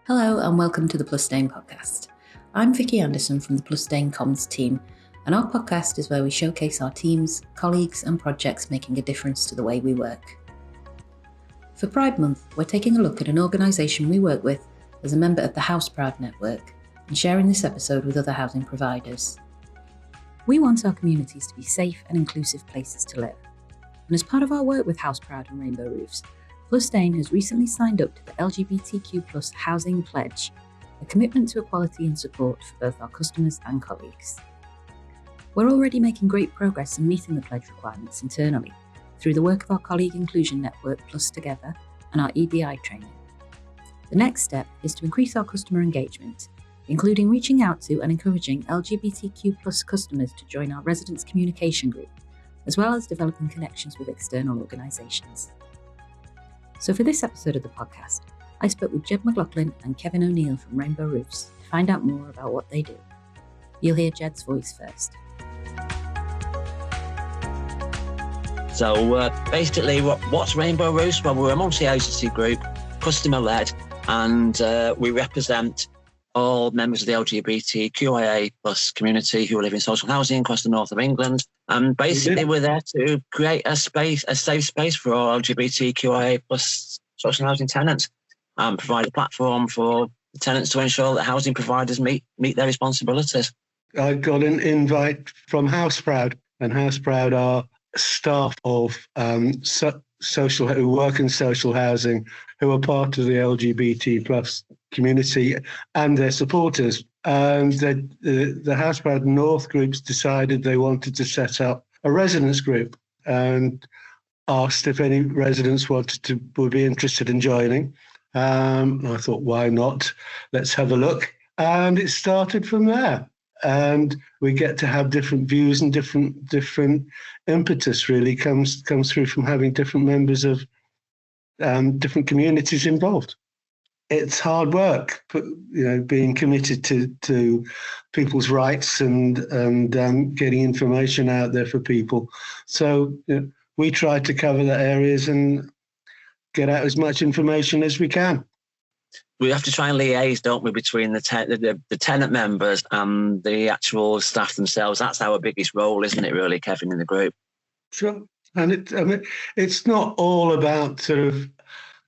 Hello and welcome to the Plus Dane Podcast. I'm Vicky Anderson from the Plus Dane Comms team, and our podcast is where we showcase our teams, colleagues and projects making a difference to the way we work. For Pride Month, we're taking a look at an organisation we work with as a member of the Houseproud network and sharing this episode with other housing providers. We want our communities to be safe and inclusive places to live, and as part of our work with Houseproud and Rainbow Roofs, Plus Dane has recently signed up to the LGBTQ+ Housing Pledge, a commitment to equality and support for both our customers and colleagues. We're already making great progress in meeting the pledge requirements internally through the work of our colleague inclusion network Plus Together and our EDI training. The next step is to increase our customer engagement, including reaching out to and encouraging LGBTQ+ customers to join our residents' communication group, as well as developing connections with external organisations. So for this episode of the podcast, I spoke with Jed McLoughlin and Kevin O'Neill from Rainbow Roofs to find out more about what they do. You'll hear Jed's voice first. So basically, what's Rainbow Roofs? Well, we're a multi-agency group, customer-led, and we represent all members of the LGBTQIA+ community who live in social housing across the north of England. And basically, we're there to create a safe space for all LGBTQIA+ social housing tenants, and provide a platform for the tenants to ensure that housing providers meet their responsibilities. I got an invite from Houseproud, and Houseproud are staff of who work in social housing, who are part of the LGBT+ community and their supporters. And the Houseproud North groups decided they wanted to set up a residents group and asked if any residents would be interested in joining. I thought, why not? Let's have a look. And it started from there. And we get to have different views and different impetus really comes through from having different members of different communities involved. It's hard work, but being committed to people's rights and getting information out there for people. So we try to cover the areas and get out as much information as we can. We have to try and liaise, don't we, between the tenant members and the actual staff themselves. That's our biggest role, isn't it, really, Kevin, in the group? Sure. And it's not all about sort of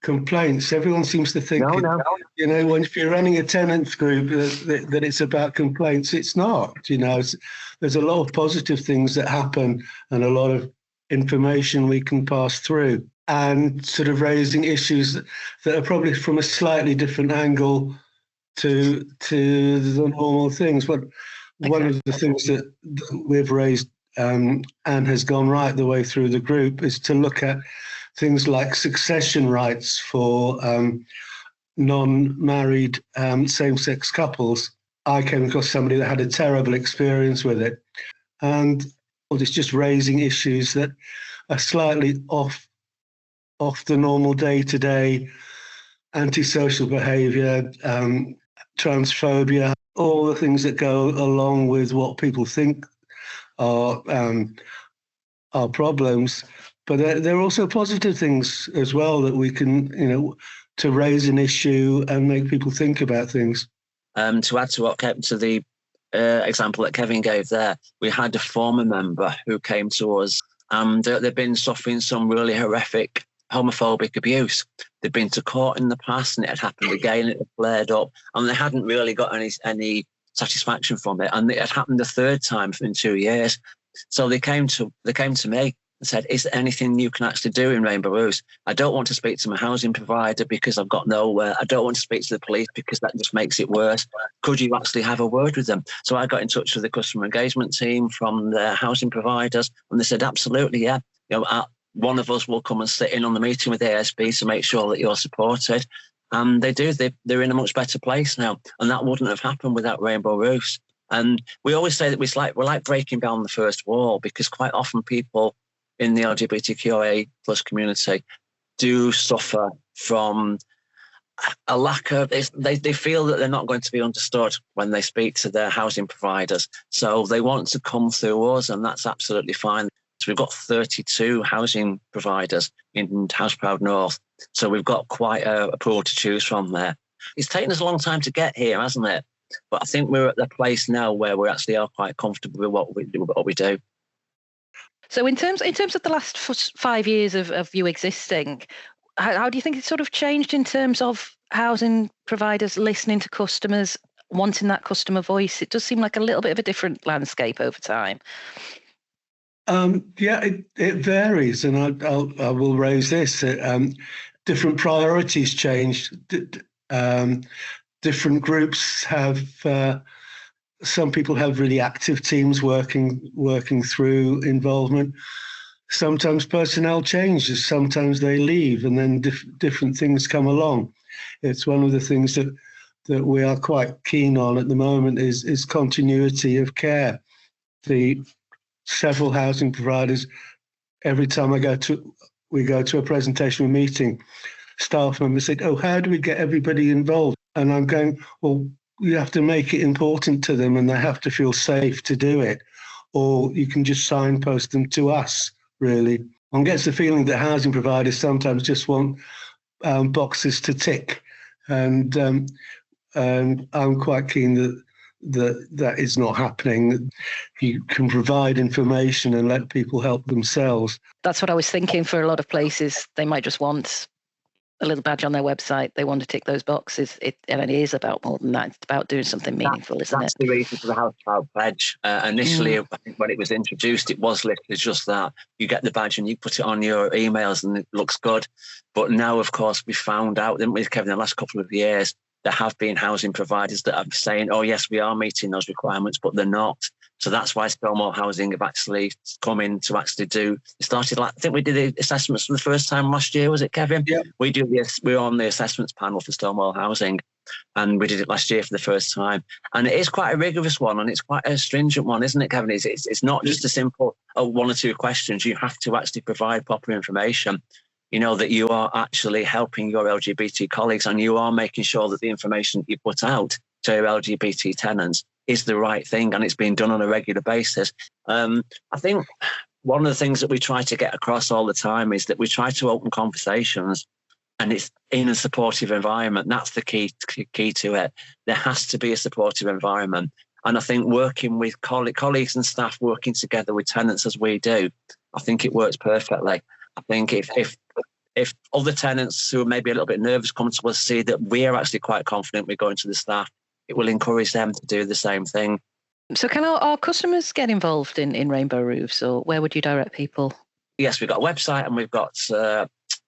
complaints. Everyone seems to think, if you're running a tenants group, that it's about complaints. It's not. There's a lot of positive things that happen and a lot of information we can pass through, and sort of raising issues that are probably from a slightly different angle to the normal things. But one of the things that we've raised and has gone right the way through the group is to look at things like succession rights for non-married same-sex couples. I came across somebody that had a terrible experience with it. And it's just raising issues that are slightly off the normal day-to-day, antisocial behaviour, transphobia, all the things that go along with what people think are problems. But there are also positive things as well that we can, to raise an issue and make people think about things. To add to the example that Kevin gave there, we had a former member who came to us and they've been suffering some really horrific homophobic abuse. They'd been to court in the past and it had happened again, it had flared up, and they hadn't really got any satisfaction from it. And it had happened a third time in 2 years. So they came to me and said, is there anything you can actually do in Rainbow Roofs? I don't want to speak to my housing provider because I've got nowhere. I don't want to speak to the police because that just makes it worse. Could you actually have a word with them? So I got in touch with the customer engagement team from the housing providers, and they said, absolutely, yeah. One of us will come and sit in on the meeting with ASB to make sure that you're supported. And they do. They're in a much better place now. And that wouldn't have happened without Rainbow Roofs. And we always say that we're like breaking down the first wall, because quite often people in the LGBTQIA+ community do suffer from a lack of, they feel that they're not going to be understood when they speak to their housing providers. So they want to come through us, and that's absolutely fine. So we've got 32 housing providers in Houseproud North. So we've got quite a pool to choose from there. It's taken us a long time to get here, hasn't it? But I think we're at the place now where we actually are quite comfortable with what we do. So in terms of the last 5 years of you existing, how do you think it's sort of changed in terms of housing providers listening to customers, wanting that customer voice? It does seem like a little bit of a different landscape over time. It varies, and I will raise this. Different priorities changed. Different groups have. Some people have really active teams working through involvement. Sometimes personnel changes. Sometimes they leave, and then different things come along. It's one of the things that we are quite keen on at the moment is continuity of care. The several housing providers, every time we go to a presentation or meeting, staff members say, "Oh, how do we get everybody involved?" And I'm going, well, you have to make it important to them, and they have to feel safe to do it, or you can just signpost them to us. Really, one gets the feeling that housing providers sometimes just want boxes to tick, and I'm quite keen that is not happening. You can provide information and let people help themselves. That's what I was thinking. For a lot of places, they might just want a little badge on their website. They want to tick those boxes. And it is about more than that. It's about doing something meaningful, isn't it? That's the reason for the Houseproud pledge. Initially, I think when it was introduced, it was listed just that. You get the badge and you put it on your emails and it looks good. But now, of course, we found out, didn't we, Kevin, in the last couple of years, there have been housing providers that are saying, oh, yes, we are meeting those requirements, but they're not. So that's why Stonewall Housing have actually come in to actually do. It started I think we did the assessments for the first time last year, was it, Kevin? Yeah. We were on the assessments panel for Stonewall Housing, and we did it last year for the first time. And it is quite a rigorous one, and it's quite a stringent one, isn't it, Kevin? It's not just a simple one or two questions. You have to actually provide proper information. You know, that you are actually helping your LGBT colleagues, and you are making sure that the information you put out to your LGBT tenants is the right thing, and it's being done on a regular basis. I think one of the things that we try to get across all the time is that we try to open conversations, and it's in a supportive environment. That's the key to it. There has to be a supportive environment. And I think working with colleagues and staff working together with tenants as we do, I think it works perfectly. I think if other tenants who are maybe a little bit nervous come to us, see that we are actually quite confident we're going to the staff, it will encourage them to do the same thing. So can our customers get involved in Rainbow Roofs, or where would you direct people? Yes, we've got a website and we've got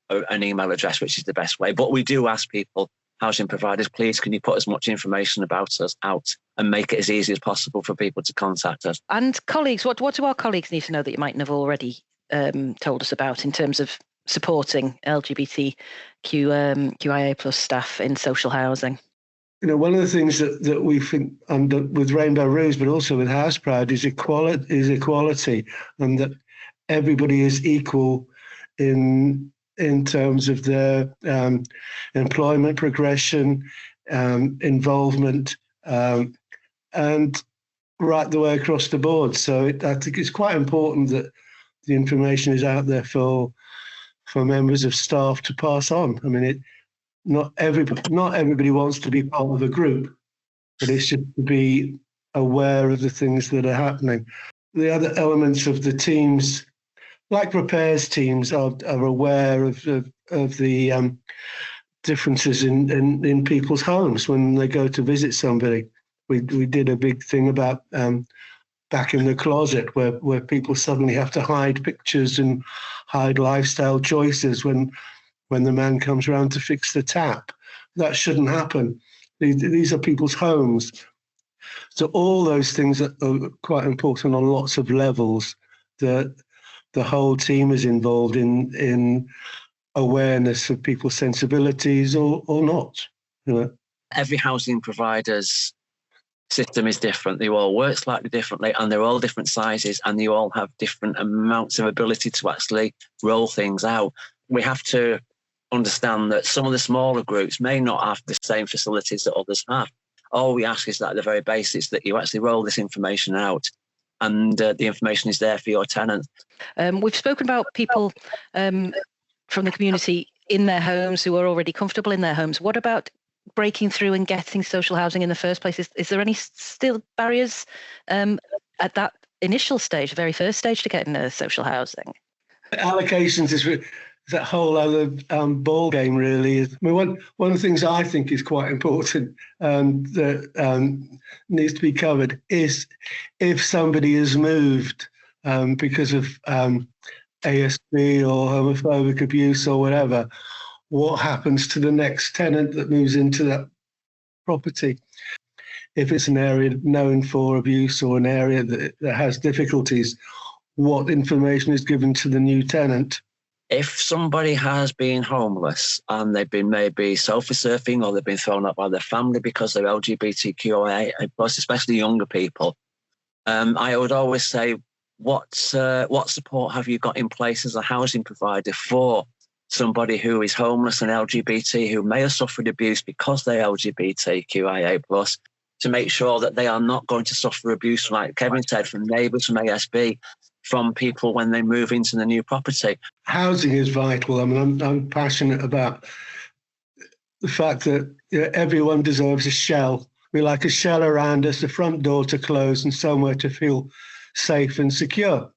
an email address, which is the best way. But we do ask people, housing providers, please, can you put as much information about us out and make it as easy as possible for people to contact us? And colleagues, what do our colleagues need to know that you mightn't have already told us about in terms of supporting LGBTQ QIA plus staff in social housing? You know, one of the things that we think with Rainbow Roofs, but also with Houseproud, is equality, and that everybody is equal in terms of their employment progression, involvement, and right the way across the board. So I think it's quite important that the information is out there for members of staff to pass on. I mean, not everybody wants to be part of a group, but it's just to be aware of the things that are happening. The other elements of the teams, like repairs teams, are aware of the differences in people's homes when they go to visit somebody. We did a big thing about back in the closet where people suddenly have to hide pictures and hide lifestyle choices when the man comes around to fix the tap. That shouldn't happen. These are people's homes. So all those things are quite important on lots of levels. The whole team is involved in awareness of people's sensibilities or not. You know? Every housing provider's system is different. They all work slightly differently, and they're all different sizes, and they all have different amounts of ability to actually roll things out. We have to understand that some of the smaller groups may not have the same facilities that others have. All we ask is that at the very basics that you actually roll this information out, and the information is there for your tenants. We've spoken about people from the community in their homes who are already comfortable in their homes. What about breaking through and getting social housing in the first place? Is there any still barriers at that initial stage, the very first stage to getting social housing? Allocations is that whole other ball game, really. I mean, one of the things I think is quite important that needs to be covered is if somebody is moved because of ASB or homophobic abuse or whatever, what happens to the next tenant that moves into that property? If it's an area known for abuse or an area that has difficulties, what information is given to the new tenant? If somebody has been homeless and they've been maybe sofa-surfing or they've been thrown out by their family because they're LGBTQIA+, especially younger people, I would always say, what support have you got in place as a housing provider for somebody who is homeless and LGBT, who may have suffered abuse because they're LGBTQIA+, to make sure that they are not going to suffer abuse, like Kevin said, from neighbours, from ASB, from people when they move into the new property. Housing is vital. I mean, I'm passionate about the fact that everyone deserves a shell. We like a shell around us, a front door to close and somewhere to feel safe and secure.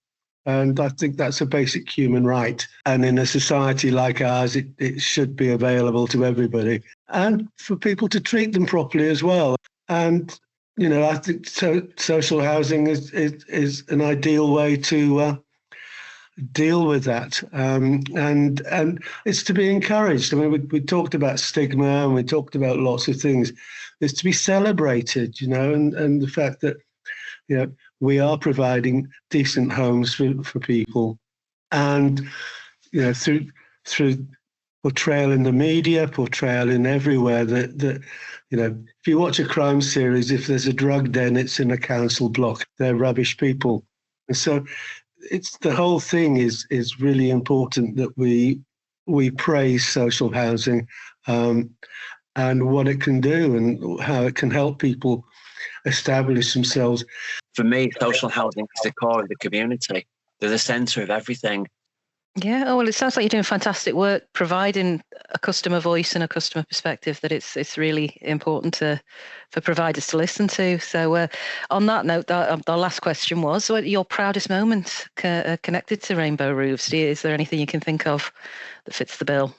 And I think that's a basic human right. And in a society like ours, it should be available to everybody and for people to treat them properly as well. And, I think social housing is an ideal way to deal with that. And it's to be encouraged. I mean, we talked about stigma and we talked about lots of things. It's to be celebrated, and the fact that, we are providing decent homes for people. And, through portrayal in the media, portrayal in everywhere, that if you watch a crime series, if there's a drug den, it's in a council block. They're rubbish people. And so it's the whole thing is really important that we praise social housing and what it can do and how it can help people establish themselves. For me, social housing is the core of the community. They're the centre of everything. Yeah, well, it sounds like you're doing fantastic work providing a customer voice and a customer perspective that it's really important for providers to listen to. So on that note, our last question was, what your proudest moment connected to Rainbow Roofs? Is there anything you can think of that fits the bill?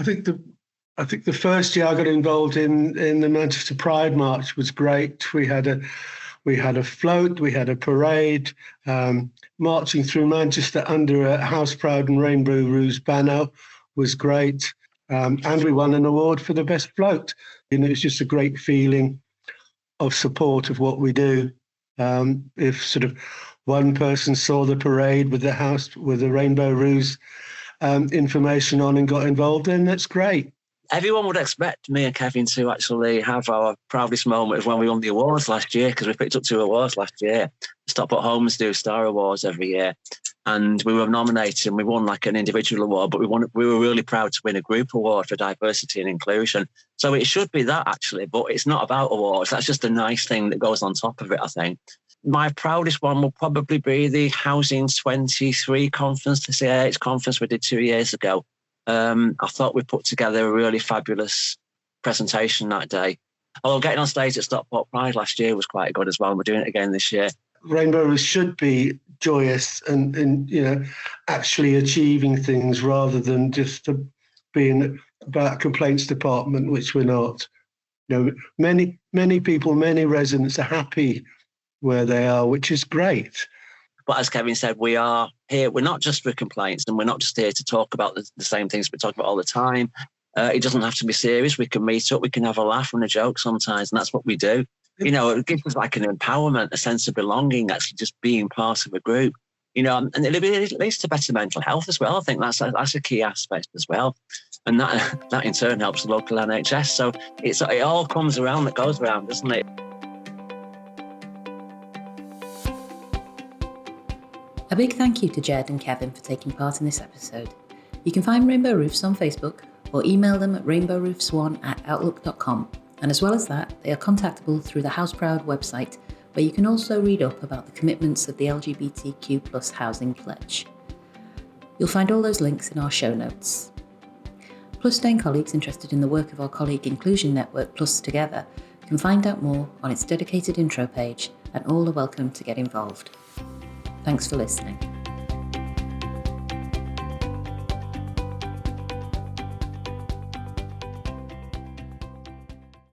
I think the first year I got involved in the Manchester Pride March was great. We had a float, we had a parade, marching through Manchester under a Houseproud and Rainbow Roofs banner was great. And we won an award for the best float. It's just a great feeling of support of what we do. If sort of one person saw the parade with the Rainbow Roofs information on and got involved in, that's great. Everyone would expect me and Kevin to actually have our proudest moment when we won the awards last year, because we picked up 2 awards last year. Stop at Homes do Star Awards every year. And we were nominated and we won like an individual award, but we were really proud to win a group award for diversity and inclusion. So it should be that actually, but it's not about awards. That's just a nice thing that goes on top of it, I think. My proudest one will probably be the Housing 23 conference, the CAH conference we did 2 years ago. I thought we put together a really fabulous presentation that day. Although getting on stage at Stockport Pride last year was quite good as well. We're doing it again this year. Rainbow Roofs should be joyous and actually achieving things rather than just being about complaints department, which we're not. Many people, many residents are happy where they are, which is great. But as Kevin said, we are here. We're not just for complaints, and we're not just here to talk about the same things we talk about all the time. It doesn't have to be serious. We can meet up. We can have a laugh and a joke sometimes, and that's what we do. It gives us like an empowerment, a sense of belonging, actually just being part of a group. And it leads to better mental health as well. I think that's a key aspect as well, and that in turn helps the local NHS. So it all comes around, that goes around, doesn't it? A big thank you to Jed and Kevin for taking part in this episode. You can find Rainbow Roofs on Facebook or email them at rainbowroofs1@outlook.com. And as well as that, they are contactable through the Houseproud website, where you can also read up about the commitments of the LGBTQ+ housing pledge. You'll find all those links in our show notes. Plus Dane colleagues interested in the work of our colleague inclusion network Plus Together can find out more on its dedicated intro page, and all are welcome to get involved. Thanks for listening.